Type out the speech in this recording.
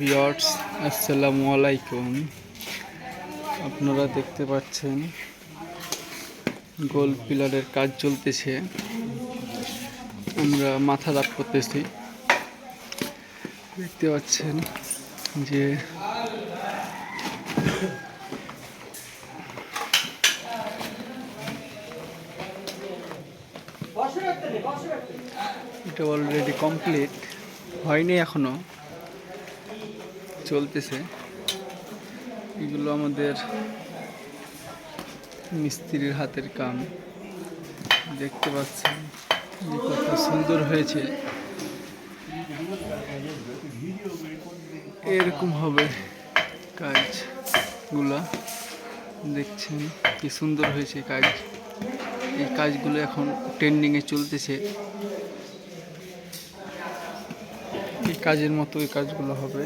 Viewers, আসসালামু আলাইকুম। আপনারা দেখতে পাচ্ছেন গোল পিলারের কাজ চলতেছে। আমরা মাথা দাগ করতেছি। দেখতে পাচ্ছেন যে এটা অলরেডি কমপ্লিট হয়নি, এখনো চলতেছে। এগুলো আমাদের মিস্ত্রির হাতের কাম। দেখতে পাচ্ছেন যে কত সুন্দর হয়েছে। এরকম হবে কাজগুলা। দেখছেন কি সুন্দর হয়েছে কাজ। এই কাজগুলো এখন ট্রেন্ডিংয়ে চলতেছে। এই কাজের মতো এই কাজগুলো হবে।